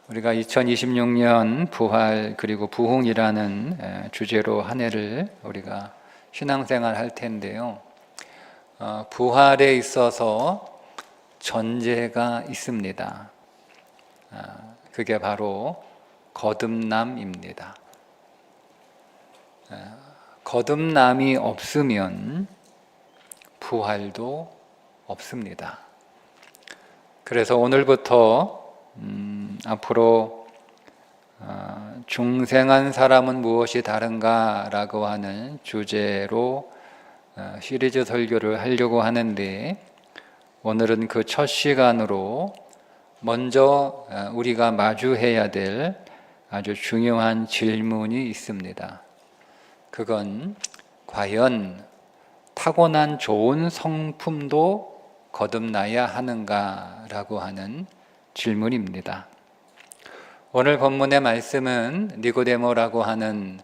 우리가 2026년 부활 그리고 부흥이라는 주제로 한 해를 우리가 신앙생활 할 텐데요. 부활에 있어서 전제가 있습니다. 그게 바로 거듭남입니다. 거듭남이 없으면 부활도 없습니다. 그래서 오늘부터 앞으로 중생한 사람은 무엇이 다른가 라고 하는 주제로 시리즈 설교를 하려고 하는데, 오늘은 그 첫 시간으로 먼저 우리가 마주해야 될 아주 중요한 질문이 있습니다. 그건 과연 타고난 좋은 성품도 거듭나야 하는가 라고 하는 질문입니다. 오늘 본문의 말씀은 니고데모라고 하는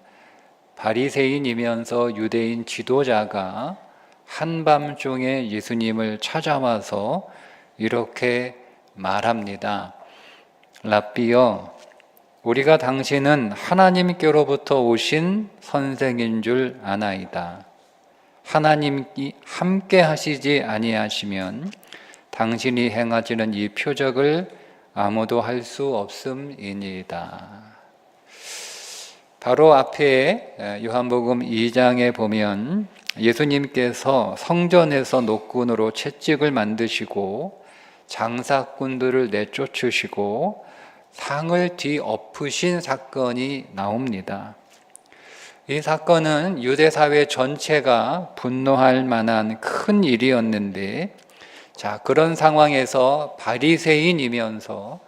바리새인이면서 유대인 지도자가 한밤중에 예수님을 찾아와서 이렇게 말합니다. 랍비여, 우리가 당신은 하나님께로부터 오신 선생인 줄 아나이다. 하나님이 함께 하시지 아니하시면 당신이 행하시는 이 표적을 아무도 할 수 없음이니이다. 바로 앞에 요한복음 2장에 보면 예수님께서 성전에서 노끈으로 채찍을 만드시고 장사꾼들을 내쫓으시고 상을 뒤엎으신 사건이 나옵니다. 이 사건은 유대사회 전체가 분노할 만한 큰 일이었는데, 그런 상황에서 바리새인이면서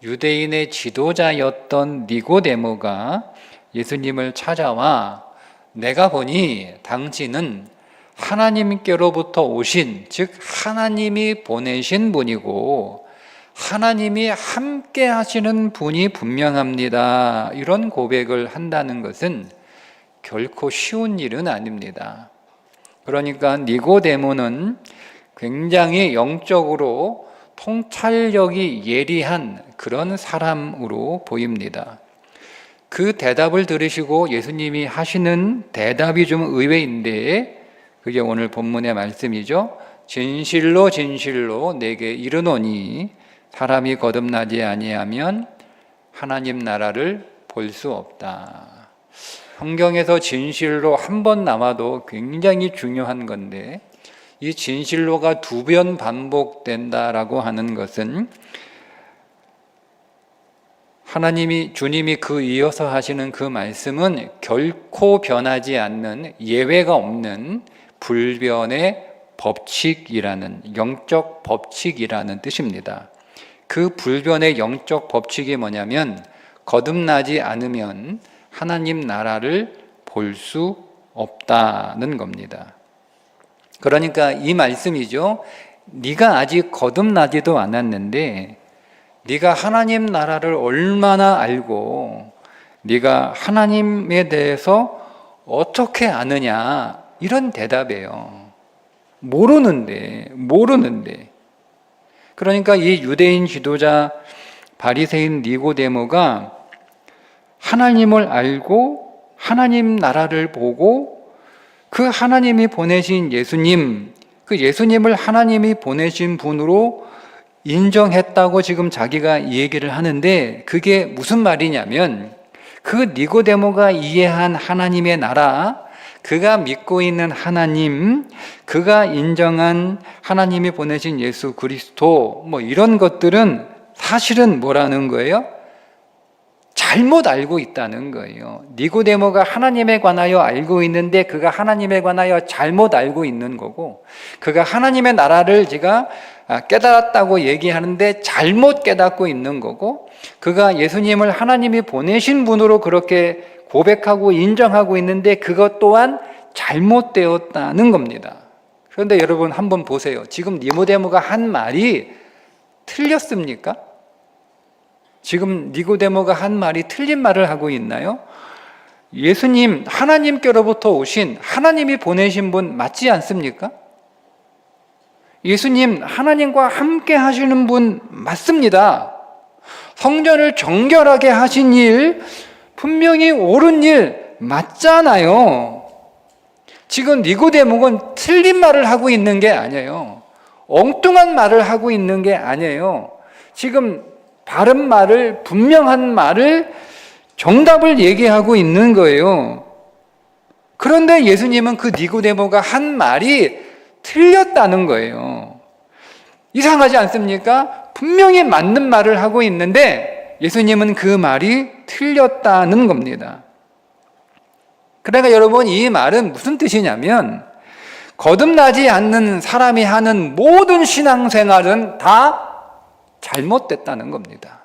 유대인의 지도자였던 니고데모가 예수님을 찾아와 내가 보니 당신은 하나님께로부터 오신, 즉 하나님이 보내신 분이고 하나님이 함께 하시는 분이 분명합니다. 이런 고백을 한다는 것은 결코 쉬운 일은 아닙니다. 그러니까 니고데모는 굉장히 영적으로 통찰력이 예리한 그런 사람으로 보입니다. 그 대답을 들으시고 예수님이 하시는 대답이 좀 의외인데, 그게 오늘 본문의 말씀이죠. 진실로 진실로 내게 이르노니 사람이 거듭나지 아니하면 하나님 나라를 볼 수 없다. 성경에서 진실로 한 번 나와도 굉장히 중요한 건데, 이 진실로가 2번 반복된다라고 하는 것은 주님이 그 이어서 하시는 그 말씀은 결코 변하지 않는, 예외가 없는 불변의 법칙이라는, 영적 법칙이라는 뜻입니다. 그 불변의 영적 법칙이 뭐냐면 거듭나지 않으면 하나님 나라를 볼 수 없다는 겁니다. 그러니까 이 말씀이죠. 네가 아직 거듭나지도 않았는데 네가 하나님 나라를 얼마나 알고 네가 하나님에 대해서 어떻게 아느냐, 이런 대답이에요. 모르는데. 그러니까 이 유대인 지도자 바리새인 니고데모가 하나님을 알고 하나님 나라를 보고 그 하나님이 보내신 예수님, 그 예수님을 하나님이 보내신 분으로 인정했다고 지금 자기가 이 얘기를 하는데, 그게 무슨 말이냐면 그 니고데모가 이해한 하나님의 나라, 그가 믿고 있는 하나님, 그가 인정한 하나님이 보내신 예수 그리스도, 이런 것들은 사실은 뭐라는 거예요? 잘못 알고 있다는 거예요. 니고데모가 하나님에 관하여 알고 있는데 그가 하나님에 관하여 잘못 알고 있는 거고, 그가 하나님의 나라를 제가 깨달았다고 얘기하는데 잘못 깨닫고 있는 거고, 그가 예수님을 하나님이 보내신 분으로 그렇게 고백하고 인정하고 있는데 그것 또한 잘못되었다는 겁니다. 그런데 여러분 한번 보세요. 지금 니고데모가 한 말이 틀렸습니까? 지금 니고데모가 한 말이 틀린 말을 하고 있나요? 예수님, 하나님께로부터 오신, 하나님이 보내신 분 맞지 않습니까? 예수님, 하나님과 함께 하시는 분 맞습니다. 성전을 정결하게 하신 일, 분명히 옳은 일 맞잖아요. 지금 니고데모는 틀린 말을 하고 있는 게 아니에요. 엉뚱한 말을 하고 있는 게 아니에요. 지금 바른 말을, 분명한 말을, 정답을 얘기하고 있는 거예요. 그런데 예수님은 그 니고데모가 한 말이 틀렸다는 거예요. 이상하지 않습니까? 분명히 맞는 말을 하고 있는데 예수님은 그 말이 틀렸다는 겁니다. 그러니까 여러분, 이 말은 무슨 뜻이냐면 거듭나지 않는 사람이 하는 모든 신앙생활은 다 잘못됐다는 겁니다.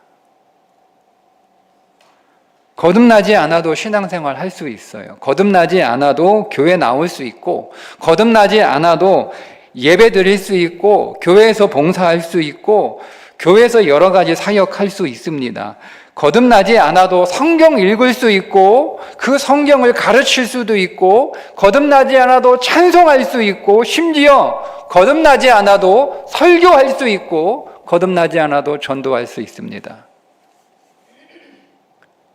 거듭나지 않아도 신앙생활 할 수 있어요. 거듭나지 않아도 교회 나올 수 있고, 거듭나지 않아도 예배 드릴 수 있고, 교회에서 봉사할 수 있고, 교회에서 여러 가지 사역할 수 있습니다. 거듭나지 않아도 성경 읽을 수 있고, 그 성경을 가르칠 수도 있고, 거듭나지 않아도 찬송할 수 있고, 심지어 거듭나지 않아도 설교할 수 있고, 거듭나지 않아도 전도할 수 있습니다.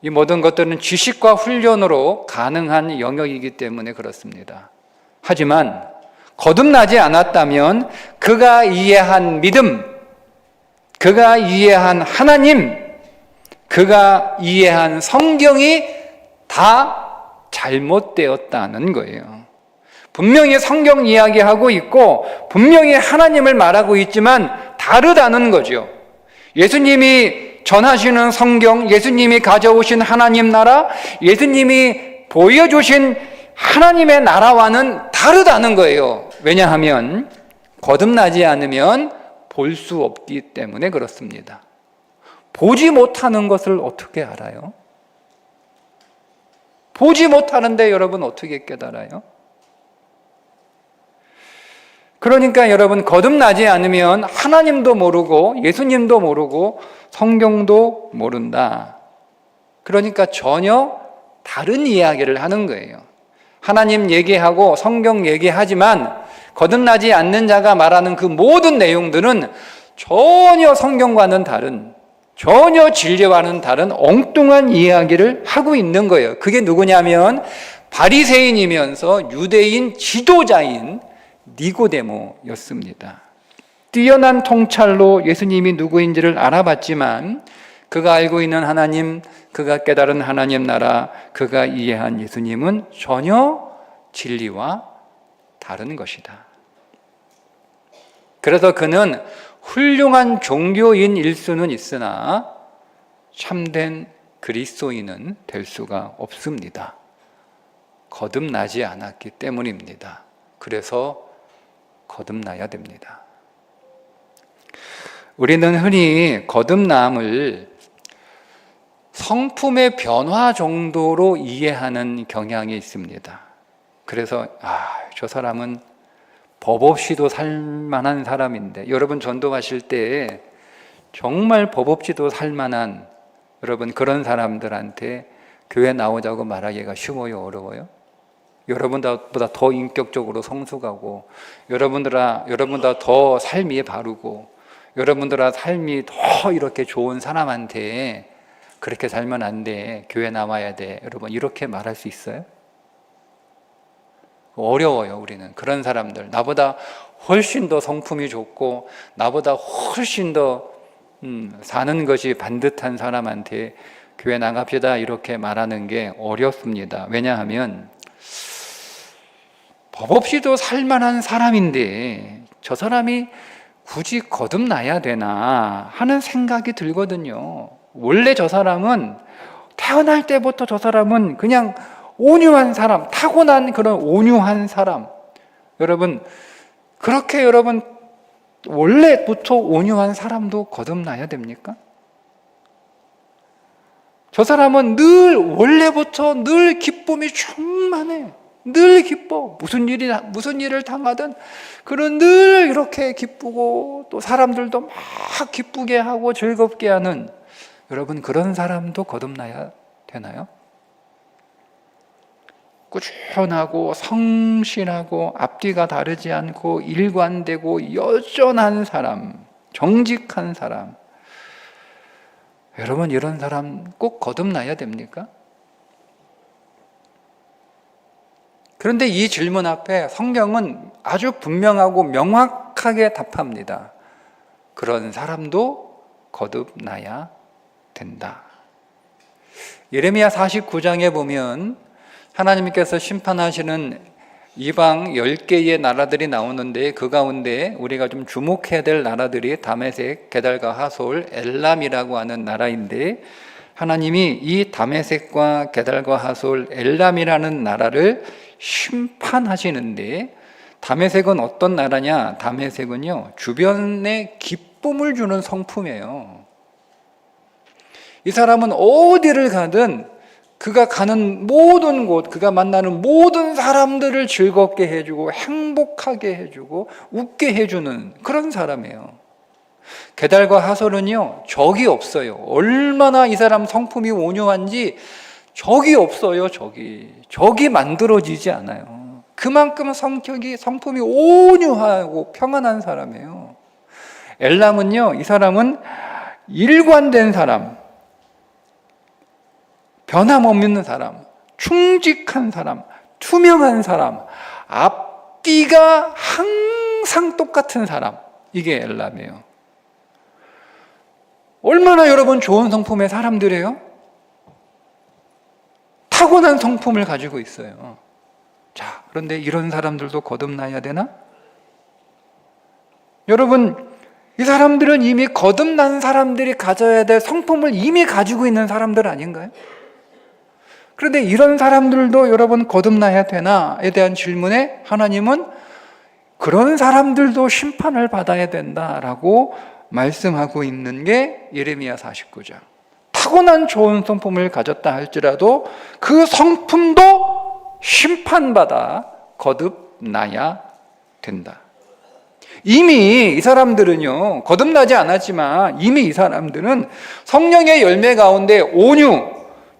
이 모든 것들은 지식과 훈련으로 가능한 영역이기 때문에 그렇습니다. 하지만 거듭나지 않았다면 그가 이해한 믿음, 그가 이해한 하나님, 그가 이해한 성경이 다 잘못되었다는 거예요. 분명히 성경 이야기하고 있고 분명히 하나님을 말하고 있지만 다르다는 거죠. 예수님이 전하시는 성경, 예수님이 가져오신 하나님 나라, 예수님이 보여주신 하나님의 나라와는 다르다는 거예요. 왜냐하면 거듭나지 않으면 볼 수 없기 때문에 그렇습니다. 보지 못하는 것을 어떻게 알아요? 보지 못하는데 여러분 어떻게 깨달아요? 그러니까 여러분, 거듭나지 않으면 하나님도 모르고 예수님도 모르고 성경도 모른다. 그러니까 전혀 다른 이야기를 하는 거예요. 하나님 얘기하고 성경 얘기하지만 거듭나지 않는 자가 말하는 그 모든 내용들은 전혀 성경과는 다른, 전혀 진리와는 다른 엉뚱한 이야기를 하고 있는 거예요. 그게 누구냐면 바리새인이면서 유대인 지도자인 니고데모였습니다. 뛰어난 통찰로 예수님이 누구인지를 알아봤지만 그가 알고 있는 하나님, 그가 깨달은 하나님 나라, 그가 이해한 예수님은 전혀 진리와 다른 것이다. 그래서 그는 훌륭한 종교인일 수는 있으나 참된 그리스도인은 될 수가 없습니다. 거듭나지 않았기 때문입니다. 그래서 거듭나야 됩니다. 우리는 흔히 거듭남을 성품의 변화 정도로 이해하는 경향이 있습니다. 그래서 저 사람은 법 없이도 살만한 사람인데, 여러분 전도하실 때 정말 법 없이도 살만한 여러분 그런 사람들한테 교회 나오자고 말하기가 쉬워요, 어려워요? 여러분보다 더 인격적으로 성숙하고 여러분보다 더 삶이 바르고 여러분들아 삶이 더 이렇게 좋은 사람한테 그렇게 살면 안 돼, 교회 나와야 돼, 여러분 이렇게 말할 수 있어요? 어려워요. 우리는 그런 사람들, 나보다 훨씬 더 성품이 좋고 나보다 훨씬 더 사는 것이 반듯한 사람한테 교회 나갑시다 이렇게 말하는 게 어렵습니다. 왜냐하면 법 없이도 살만한 사람인데 저 사람이 굳이 거듭나야 되나 하는 생각이 들거든요. 원래 저 사람은 태어날 때부터 저 사람은 그냥 온유한 사람, 타고난 그런 온유한 사람. 여러분, 그렇게 여러분 원래부터 온유한 사람도 거듭나야 됩니까? 저 사람은 원래부터 늘 기쁨이 충만해. 늘 기뻐. 무슨 일을 당하든 그런 늘 이렇게 기쁘고 또 사람들도 막 기쁘게 하고 즐겁게 하는, 여러분 그런 사람도 거듭나야 되나요? 꾸준하고 성실하고 앞뒤가 다르지 않고 일관되고 여전한 사람, 정직한 사람, 여러분, 이런 사람 꼭 거듭나야 됩니까? 그런데 이 질문 앞에 성경은 아주 분명하고 명확하게 답합니다. 그런 사람도 거듭나야 된다. 예레미야 49장에 보면 하나님께서 심판하시는 이방 10개의 나라들이 나오는데, 그 가운데 우리가 좀 주목해야 될 나라들이 다메섹, 게달과 하솔, 엘람이라고 하는 나라인데, 하나님이 이 다메섹과 게달과 하솔, 엘람이라는 나라를 심판하시는데, 다메섹은 어떤 나라냐? 다메섹은요, 주변에 기쁨을 주는 성품이에요. 이 사람은 어디를 가든 그가 가는 모든 곳, 그가 만나는 모든 사람들을 즐겁게 해주고 행복하게 해주고 웃게 해주는 그런 사람이에요. 게달과 하솔은요, 적이 없어요. 얼마나 이 사람 성품이 온유한지 적이 없어요. 적이 만들어지지 않아요. 그만큼 성품이 온유하고 평안한 사람이에요. 엘람은요, 이 사람은 일관된 사람, 변함없는 사람, 충직한 사람, 투명한 사람, 앞뒤가 항상 똑같은 사람, 이게 엘람이에요. 얼마나 여러분 좋은 성품의 사람들이에요? 타고난 성품을 가지고 있어요. 자, 그런데 이런 사람들도 거듭나야 되나? 여러분, 이 사람들은 이미 거듭난 사람들이 가져야 될 성품을 이미 가지고 있는 사람들 아닌가요? 그런데 이런 사람들도 여러분 거듭나야 되나에 대한 질문에 하나님은 그런 사람들도 심판을 받아야 된다라고 말씀하고 있는 게 예레미야 49장. 타고난 좋은 성품을 가졌다 할지라도 그 성품도 심판받아 거듭나야 된다. 이미 이 사람들은요, 거듭나지 않았지만 이미 이 사람들은 성령의 열매 가운데 온유,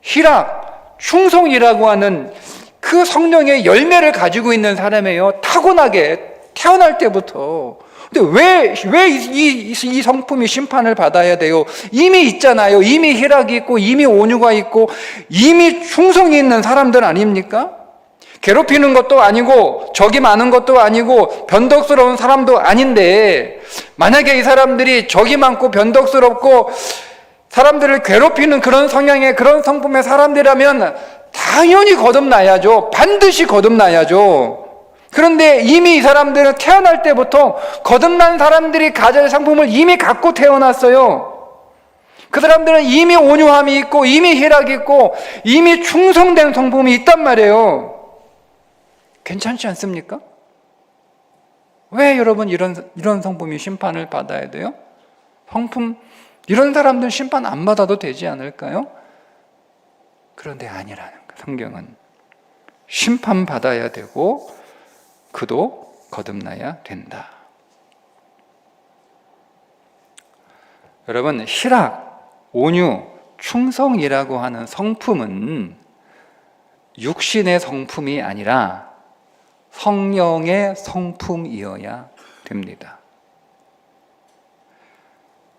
희락, 충성이라고 하는 그 성령의 열매를 가지고 있는 사람이에요. 타고나게 태어날 때부터. 근데 왜 이 성품이 심판을 받아야 돼요? 이미 있잖아요. 이미 희락이 있고 이미 온유가 있고 이미 충성이 있는 사람들 아닙니까? 괴롭히는 것도 아니고 적이 많은 것도 아니고 변덕스러운 사람도 아닌데, 만약에 이 사람들이 적이 많고 변덕스럽고 사람들을 괴롭히는 그런 성향의 그런 성품의 사람들이라면 당연히 거듭나야죠. 반드시 거듭나야죠. 그런데 이미 이 사람들은 태어날 때부터 거듭난 사람들이 가질 성품을 이미 갖고 태어났어요. 그 사람들은 이미 온유함이 있고 이미 희락이 있고 이미 충성된 성품이 있단 말이에요. 괜찮지 않습니까? 왜 여러분 이런 성품이 심판을 받아야 돼요? 성품, 이런 사람들은 심판 안 받아도 되지 않을까요? 그런데 아니라는 거예요. 성경은 심판받아야 되고 그도 거듭나야 된다. 여러분, 희락, 온유, 충성이라고 하는 성품은 육신의 성품이 아니라 성령의 성품이어야 됩니다.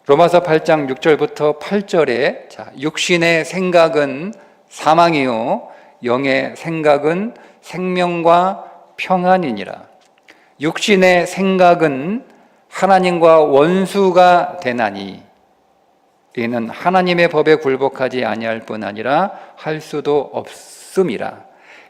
로마서 8장 6절부터 8절에 육신의 생각은 사망이요 영의 생각은 생명과 평안이니라. 육신의 생각은 하나님과 원수가 되나니 이는 하나님의 법에 굴복하지 아니할 뿐 아니라 할 수도 없음이라.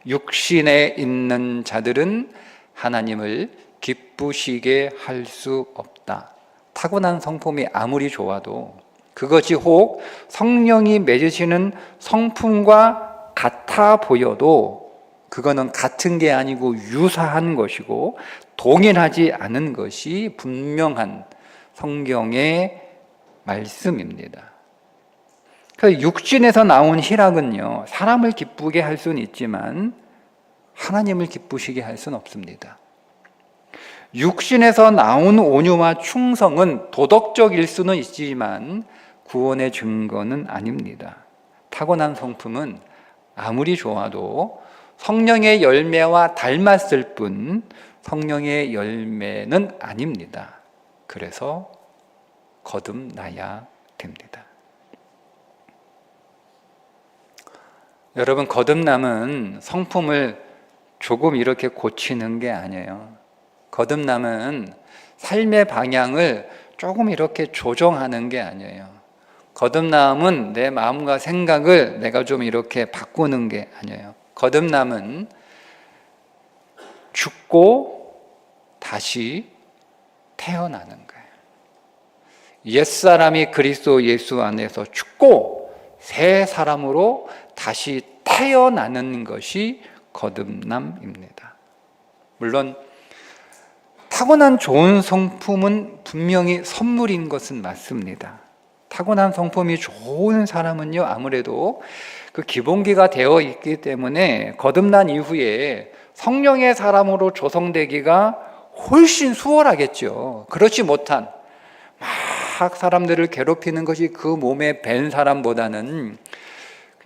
육신에 있는 자들은 하나님을 기쁘시게 할 수 없다. 타고난 성품이 아무리 좋아도 그것이 혹 성령이 맺으시는 성품과 같아 보여도 그거는 같은 게 아니고 유사한 것이고 동일하지 않은 것이 분명한 성경의 말씀입니다. 그 육신에서 나온 희락은요, 사람을 기쁘게 할 수는 있지만 하나님을 기쁘시게 할 수는 없습니다. 육신에서 나온 온유와 충성은 도덕적일 수는 있지만 구원의 증거는 아닙니다. 타고난 성품은 아무리 좋아도 성령의 열매와 닮았을 뿐 성령의 열매는 아닙니다. 그래서 거듭나야 됩니다. 여러분, 거듭남은 성품을 조금 이렇게 고치는 게 아니에요. 거듭남은 삶의 방향을 조금 이렇게 조정하는 게 아니에요. 거듭남은 내 마음과 생각을 내가 좀 이렇게 바꾸는 게 아니에요. 거듭남은 죽고 다시 태어나는 거예요. 옛사람이 그리스도 예수 안에서 죽고 새 사람으로 다시 태어나는 것이 거듭남입니다. 물론 타고난 좋은 성품은 분명히 선물인 것은 맞습니다. 타고난 성품이 좋은 사람은요, 아무래도 그 기본기가 되어 있기 때문에 거듭난 이후에 성령의 사람으로 조성되기가 훨씬 수월하겠죠. 그렇지 못한 막 사람들을 괴롭히는 것이 그 몸에 밴 사람보다는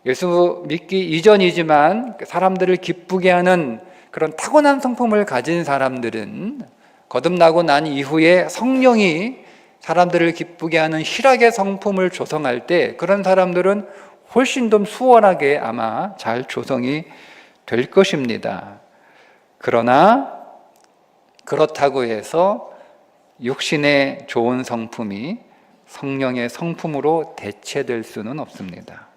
예수 믿기 이전이지만 사람들을 기쁘게 하는 그런 타고난 성품을 가진 사람들은 거듭나고 난 이후에 성령이 사람들을 기쁘게 하는 희락의 성품을 조성할 때 그런 사람들은 훨씬 더 수월하게 아마 잘 조성이 될 것입니다. 그러나 그렇다고 해서 육신의 좋은 성품이 성령의 성품으로 대체될 수는 없습니다.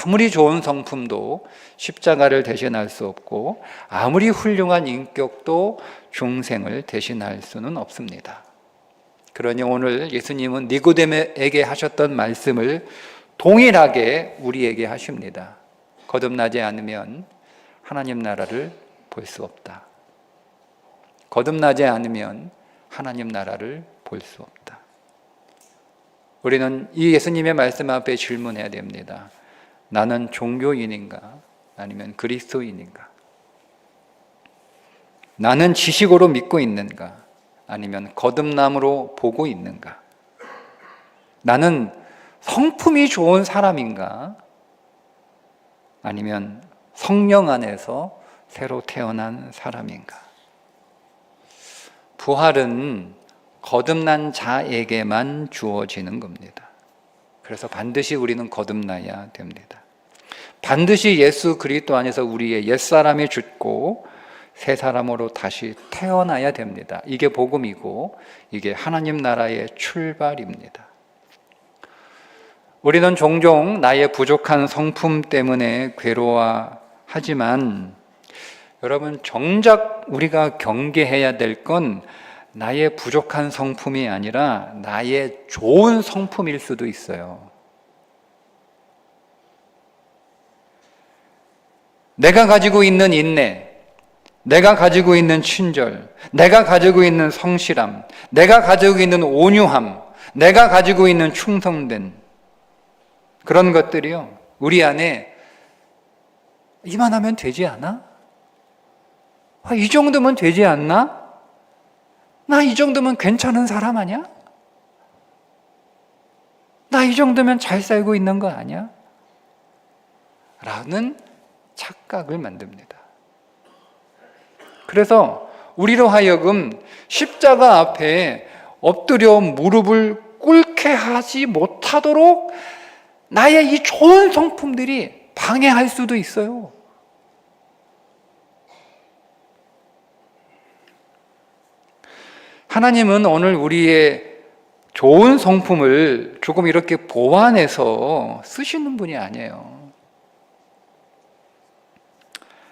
아무리 좋은 성품도 십자가를 대신할 수 없고 아무리 훌륭한 인격도 중생을 대신할 수는 없습니다. 그러니 오늘 예수님은 니고데모에게 하셨던 말씀을 동일하게 우리에게 하십니다. 거듭나지 않으면 하나님 나라를 볼 수 없다. 거듭나지 않으면 하나님 나라를 볼 수 없다. 우리는 이 예수님의 말씀 앞에 질문해야 됩니다. 나는 종교인인가? 아니면 그리스도인인가? 나는 지식으로 믿고 있는가? 아니면 거듭남으로 보고 있는가? 나는 성품이 좋은 사람인가? 아니면 성령 안에서 새로 태어난 사람인가? 부활은 거듭난 자에게만 주어지는 겁니다. 그래서 반드시 우리는 거듭나야 됩니다. 반드시 예수 그리스도 안에서 우리의 옛사람이 죽고 새 사람으로 다시 태어나야 됩니다. 이게 복음이고 이게 하나님 나라의 출발입니다. 우리는 종종 나의 부족한 성품 때문에 괴로워하지만 여러분, 정작 우리가 경계해야 될 건 나의 부족한 성품이 아니라 나의 좋은 성품일 수도 있어요. 내가 가지고 있는 인내, 내가 가지고 있는 친절, 내가 가지고 있는 성실함, 내가 가지고 있는 온유함, 내가 가지고 있는 충성된 그런 것들이요, 우리 안에 이만하면 되지 않아? 이 정도면 되지 않나? 나 이 정도면 괜찮은 사람 아니야? 나 이 정도면 잘 살고 있는 거 아니야? 라는 착각을 만듭니다. 그래서 우리로 하여금 십자가 앞에 엎드려 무릎을 꿇게 하지 못하도록 나의 이 좋은 성품들이 방해할 수도 있어요. 하나님은 오늘 우리의 좋은 성품을 조금 이렇게 보완해서 쓰시는 분이 아니에요.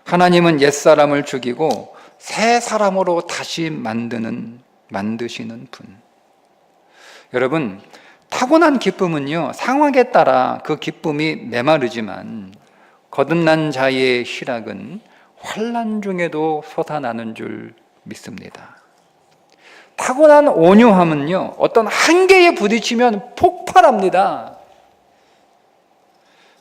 하나님은 옛사람을 죽이고 새 사람으로 다시 만드시는 분. 여러분, 타고난 기쁨은요, 상황에 따라 그 기쁨이 메마르지만 거듭난 자의 희락은 환난 중에도 솟아나는 줄 믿습니다. 타고난 온유함은요, 어떤 한계에 부딪히면 폭발합니다.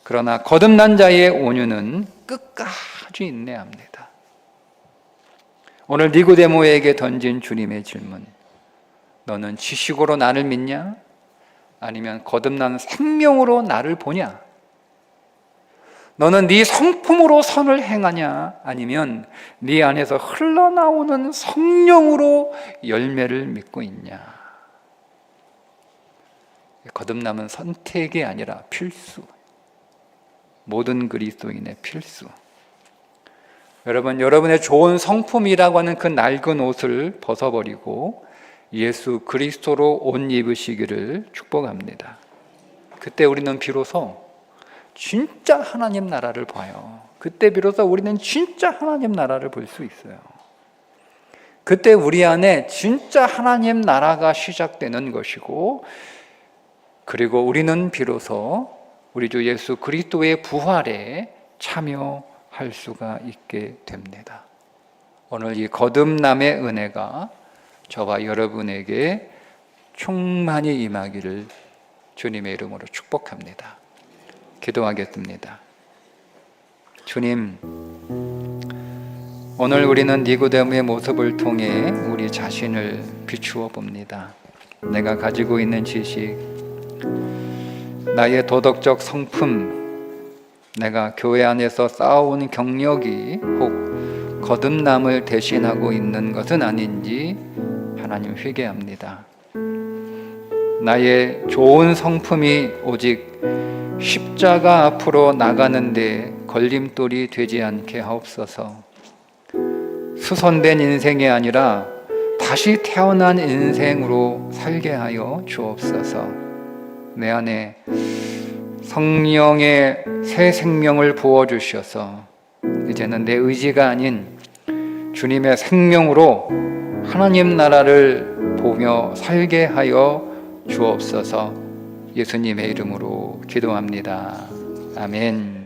그러나 거듭난 자의 온유는 끝까지 인내합니다. 오늘 니고데모에게 던진 주님의 질문, 너는 지식으로 나를 믿냐? 아니면 거듭난 생명으로 나를 보냐? 너는 네 성품으로 선을 행하냐? 아니면 네 안에서 흘러나오는 성령으로 열매를 맺고 있냐? 거듭남은 선택이 아니라 필수. 모든 그리스도인의 필수. 여러분, 여러분의 좋은 성품이라고 하는 그 낡은 옷을 벗어버리고 예수 그리스도로 옷 입으시기를 축복합니다. 그때 우리는 비로소 진짜 하나님 나라를 봐요. 그때 비로소 우리는 진짜 하나님 나라를 볼 수 있어요. 그때 우리 안에 진짜 하나님 나라가 시작되는 것이고, 그리고 우리는 비로소 우리 주 예수 그리스도의 부활에 참여할 수가 있게 됩니다. 오늘 이 거듭남의 은혜가 저와 여러분에게 충만히 임하기를 주님의 이름으로 축복합니다. 기도하겠습니다. 주님, 오늘 우리는 니고데모의 모습을 통해 우리 자신을 비추어 봅니다. 내가 가지고 있는 지식, 나의 도덕적 성품, 내가 교회 안에서 쌓아온 경력이 혹 거듭남을 대신하고 있는 것은 아닌지 하나님 회개합니다. 나의 좋은 성품이 오직 십자가 앞으로 나가는데 걸림돌이 되지 않게 하옵소서. 수선된 인생이 아니라 다시 태어난 인생으로 살게 하여 주옵소서. 내 안에 성령의 새 생명을 부어주셔서 이제는 내 의지가 아닌 주님의 생명으로 하나님 나라를 보며 살게 하여 주옵소서. 예수님의 이름으로 기도합니다. 아멘.